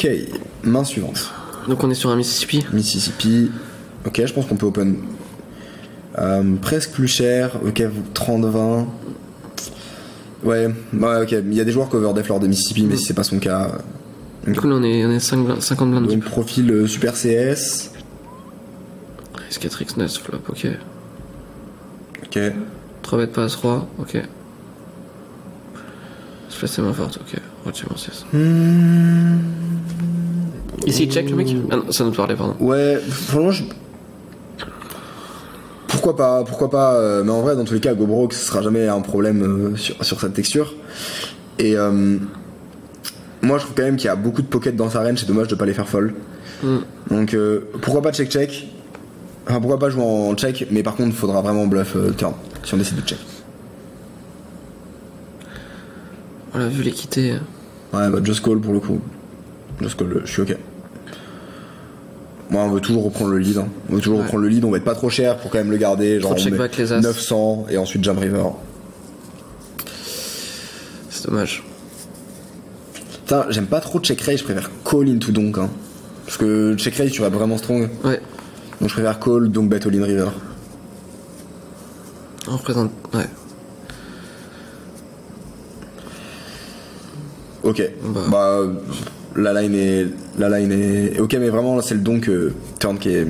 Ok, main suivante. Donc on est sur un Mississippi. Mississippi. Ok, je pense qu'on peut open presque plus cher. Ok, 30-20. Ouais, ok. Il y a des joueurs qui overdef lors des Mississippi, mais si c'est pas son cas. Du coup là on est 50 blindes. Donc profil super CS. Scatrix Nest flop, ok. Ok. 3 bêtes pas à 3, ok. Se placer main forte, ok. Relativement CS. Ici il check le mec. Ah non, ça nous parlait, pardon. Ouais, franchement, pourquoi pas, mais en vrai, dans tous les cas, GoBroke, ce sera jamais un problème sur cette texture. Et moi, je trouve quand même qu'il y a beaucoup de pockets dans sa range, c'est dommage de pas les faire fold. Donc, pourquoi pas check-check. Enfin, pourquoi pas jouer en check, mais par contre, il faudra vraiment bluff turn, si on décide de check. On a vu l'équité. Ouais, bah, just call pour le coup. Just call, je suis ok. Moi, on veut toujours reprendre le lead. Hein. On veut toujours reprendre le lead, on va être pas trop cher pour quand même le garder. Genre, on met les as. 900 et ensuite Jam River. C'est dommage. Putain, j'aime pas trop check raise, je préfère call into donk. Hein. Parce que check raise, tu vas vraiment strong. Ouais. Donc je préfère call, donc bet all in river. On représente. Ouais. Ok. Bah la line est. Ok, mais vraiment là c'est le donk turn qui est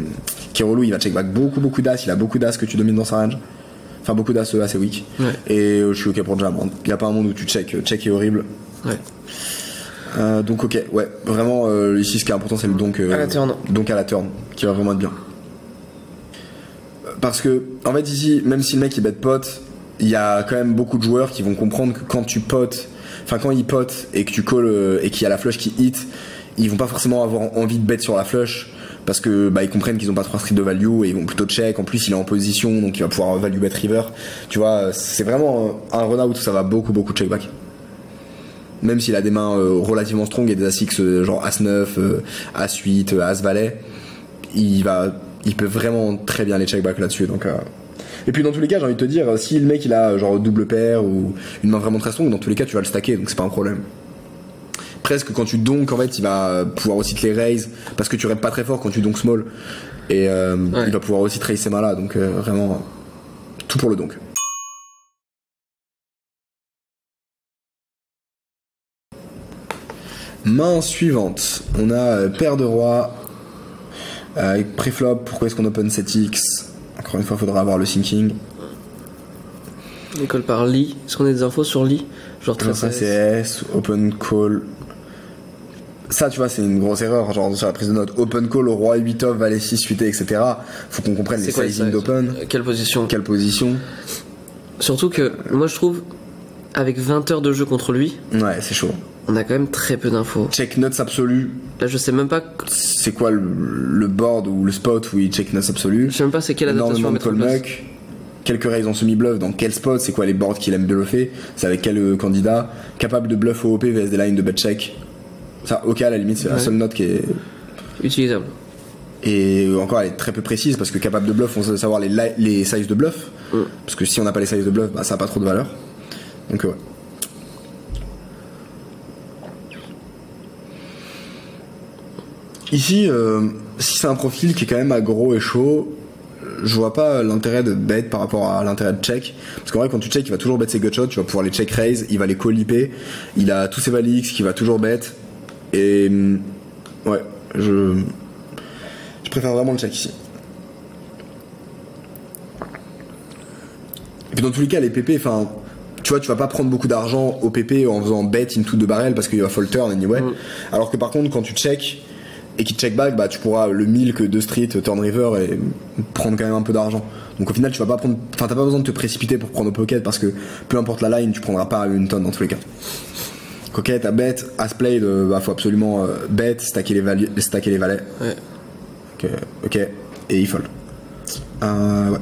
relou. Il va check back beaucoup d'as. Il a beaucoup d'as que tu domines dans sa range. Enfin beaucoup d'as assez weak. Ouais. Et je suis ok pour jam. Il y a pas un monde où tu check. Check est horrible. Ouais. Donc ok, ouais, vraiment ici ce qui est important c'est le donk à la turn. Donc à la turn, qui va vraiment être bien. Parce que en fait ici, même si le mec il bet pot, il y a quand même beaucoup de joueurs qui vont comprendre que quand tu potes, enfin quand il pote et que tu call et qu'il y a la flush qui hit, ils vont pas forcément avoir envie de bet sur la flush parce que bah ils comprennent qu'ils ont pas 3 streets de value et ils vont plutôt check. En plus il est en position donc il va pouvoir value bet river. Tu vois, c'est vraiment un run out où ça va beaucoup check back. Même s'il a des mains relativement strong et des as-6 genre as-9, as-8, as-valet, il peut vraiment très bien les check back là-dessus. Donc, Et puis dans tous les cas, j'ai envie de te dire, si le mec il a genre double paire ou une main vraiment très strong, dans tous les cas tu vas le stacker, donc c'est pas un problème. Presque quand tu donk en fait il va pouvoir aussi te les raise parce que tu rêves pas très fort quand tu donk small et il va pouvoir aussi tracer ces mains là, donc vraiment tout pour le donk. Main suivante, on a paire de rois avec préflop. Pourquoi est-ce qu'on open 7x? Encore une fois, faudra avoir le thinking. École par Lee. Est-ce qu'on a des infos sur Lee? Genre très CS, open call. Ça, tu vois, c'est une grosse erreur. Genre sur la prise de notes, open call au roi 8 off, valet 6, suité, etc. Faut qu'on comprenne les sizing d'open. Quelle position? Surtout que moi je trouve, avec 20 heures de jeu contre lui, ouais, c'est chaud. On a quand même très peu d'infos. Check nuts absolu. Là, je sais même pas. C'est quoi le board ou le spot où il check nuts absolu. Je sais même pas c'est quelle adaptation à mettre en place. Quelques raises en semi-bluff, dans quel spot, c'est quoi les boards qu'il aime bluffer, c'est avec quel candidat, capable de bluff au OP vs des lines de bet check. Ça, ok, à la limite, c'est la seule note qui est utilisable. Et encore, elle est très peu précise parce que capable de bluff, on sait savoir les sizes de bluff. Parce que si on n'a pas les sizes de bluff, bah, ça n'a pas trop de valeur. Donc, ouais. Ici, si c'est un profil qui est quand même aggro et chaud, je vois pas l'intérêt de bet par rapport à l'intérêt de check. Parce qu'en vrai, quand tu check, il va toujours bet ses gutshots, tu vas pouvoir les check raise, il va les call IP, il a tous ses valix qui va toujours bet. Et ouais, je préfère vraiment le check ici. Et puis dans tous les cas, les PP, enfin, tu vois, tu vas pas prendre beaucoup d'argent au PP en faisant bet into de barrel parce qu'il va fall turn anyway. Alors que par contre, quand tu check et qu'il check back, bah tu pourras le milk de street, turn river et prendre quand même un peu d'argent. Donc au final, tu vas pas prendre, enfin t'as pas besoin de te précipiter pour prendre au pocket parce que peu importe la line, tu prendras pas une tonne dans tous les cas. Coquette à bet, as played, bah faut absolument bet, stacker les valets. Ouais. Ok, et il fold. Ouais.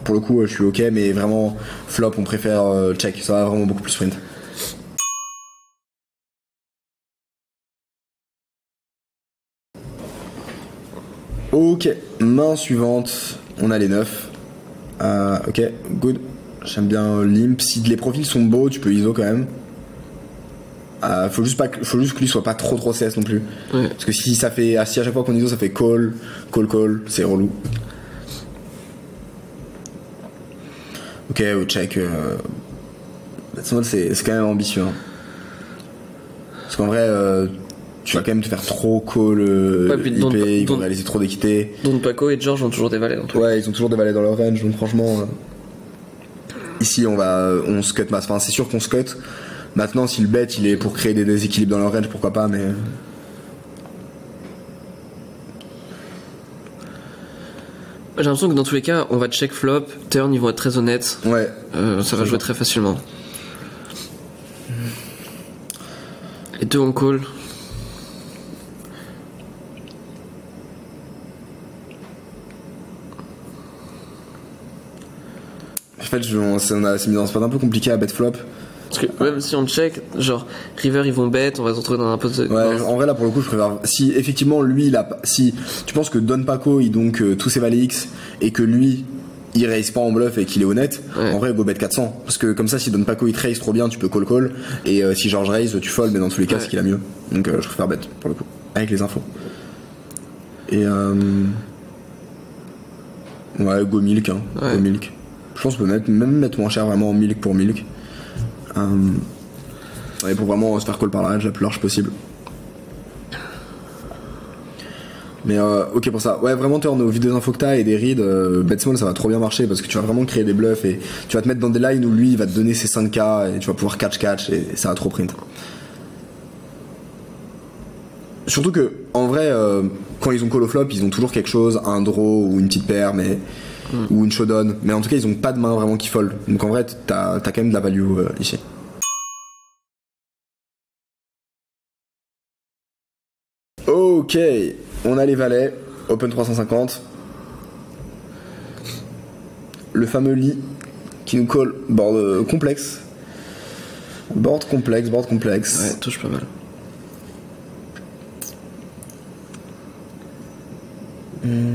Pour le coup, je suis ok, mais vraiment flop, on préfère check, ça va vraiment beaucoup plus sprint. Ok, main suivante, on a les 9. Ok, good. J'aime bien limp. Si les profils sont beaux, tu peux ISO quand même. Faut juste que lui soit pas trop CS non plus. Ouais. Parce que si à chaque fois qu'on ISO ça fait call, c'est relou. Ok, check. C'est quand même ambitieux. Hein. Parce qu'en vrai, tu vas quand même te faire trop call IP, ils vont réaliser trop d'équité. Donc Paco et George ont toujours des valets dans tout. Ouais, ils ont toujours des valets dans leur range, donc franchement, ici on se cut masse. Enfin, c'est sûr qu'on se cut. Maintenant, si le bet il est pour créer des déséquilibres dans leur range, pourquoi pas, mais. J'ai l'impression que dans tous les cas, on va check flop, turn, ils vont être très honnêtes. Ouais. Ça va jouer très facilement. Les deux on call. En fait, on s'est mis dans un spot un peu compliqué à bet flop. Parce que même si on check, genre River ils vont bet, on va se retrouver dans un poste. Ouais, en vrai là pour le coup je préfère. Si effectivement lui si tu penses que Don Paco il donc tous ses valets X et que lui il raise pas en bluff et qu'il est honnête, ouais. En vrai go bet 400 parce que comme ça si Don Paco il te raise trop bien tu peux call et si George raise tu fold mais dans tous les cas ouais. C'est qu'il a mieux. Donc je préfère bet pour le coup avec les infos. Et ouais go milk hein. Ouais. Go milk. Je pense qu'on peut même mettre moins cher vraiment en milk pour milk. Ouais, pour vraiment se faire call par la range la plus large possible. Mais ok pour ça. Ouais, vraiment turn au vu des infos que t'as et des reads, bet small ça va trop bien marcher parce que tu vas vraiment créer des bluffs et tu vas te mettre dans des lines où lui il va te donner ses 5k et tu vas pouvoir catch et ça va trop print. Surtout que en vrai quand ils ont call au flop ils ont toujours quelque chose, un draw ou une petite paire mais ou une showdown, mais en tout cas ils ont pas de main vraiment qui fold. Donc en vrai t'as quand même de la value ici. Ok, on a les valets, open 350. Le fameux lit qui nous colle board complexe. Board complexe. Ouais, touche pas mal.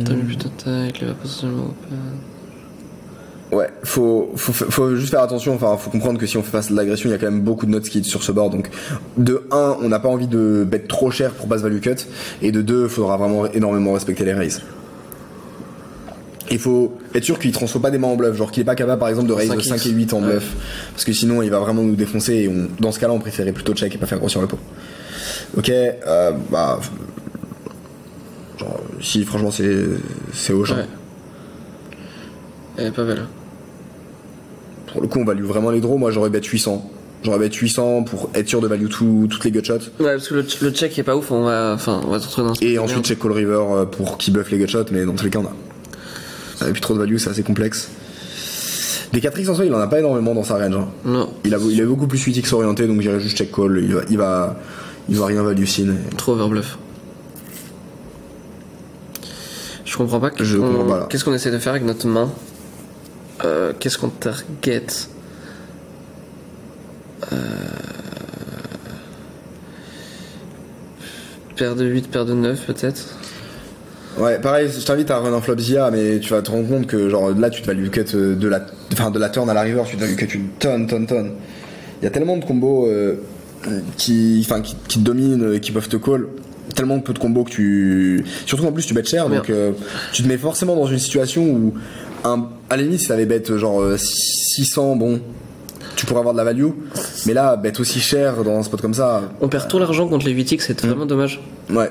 T'as mis plutôt de taille, il va pas seulement open. Ouais, faut juste faire attention, enfin faut comprendre que si on fait face à de l'agression, il y a quand même beaucoup de notes qui sur ce board, donc de 1, on n'a pas envie de bet trop cher pour basse value cut, et de 2, il faudra vraiment énormément respecter les raises. Il faut être sûr qu'il transfère pas des mains en bluff, genre qu'il est pas capable par exemple de raise 5 et 8 en bluff, parce que sinon il va vraiment nous défoncer, et dans ce cas-là on préférait plutôt check et pas faire grossir le pot. Ok, bah... Genre, si franchement c'est au champ. Ouais. Elle est pas belle. Pour le coup, on value vraiment les draws. Moi, j'aurais bet 800. J'aurais bet 800 pour être sûr de value toutes les gutshots. Ouais, parce que le check est pas ouf, on va se retrouver dans ce Et ensuite, check call river pour qu'il buff les gutshots, mais dans tous les cas, on a plus trop de value, c'est assez complexe. Des 4x en soi, il en a pas énormément dans sa range. Hein. Non. Il est beaucoup plus 8x orienté, donc j'irais juste check call. Il va rien value sin. Trop overbluff. Je comprends pas. Comprends pas là. Qu'est-ce qu'on essaie de faire avec notre main? Qu'est-ce qu'on target? Paire de 8, paire de 9 peut-être. Ouais, pareil, je t'invite à run un flop Zia, mais tu vas te rendre compte que genre là tu te value cut de la turn à la river, tu te value cut une tonne. Il y a tellement de combos qui te dominent, qui peuvent te call. Tellement peu de combos que surtout en plus tu bets cher, donc tu te mets forcément dans une situation où à la limite si t'avais bet genre 600, bon tu pourrais avoir de la value, mais là bet aussi cher dans un spot comme ça, on perd tout l'argent contre les 8x, c'est vraiment dommage. Ouais,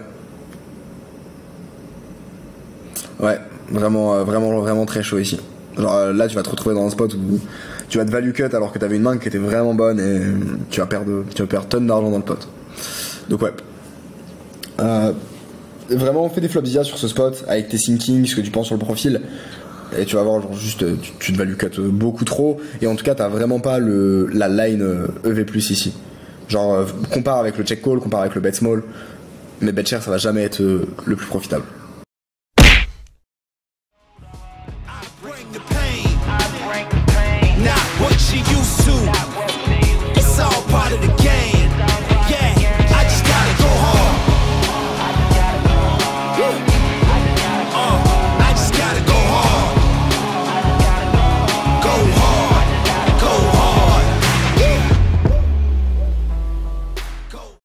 vraiment très chaud ici. Genre là tu vas te retrouver dans un spot où tu vas te value cut alors que t'avais une main qui était vraiment bonne et tu vas perdre tonnes d'argent dans le pot. Donc ouais, vraiment fais des flops Zia sur ce spot avec tes sinking, ce que tu penses sur le profil, et tu vas voir genre juste tu te value cut beaucoup trop, et en tout cas t'as vraiment pas la line EV+ ici. Genre compare avec le check call, compare avec le bet small, mais bet cher ça va jamais être le plus profitable. Not what you used to.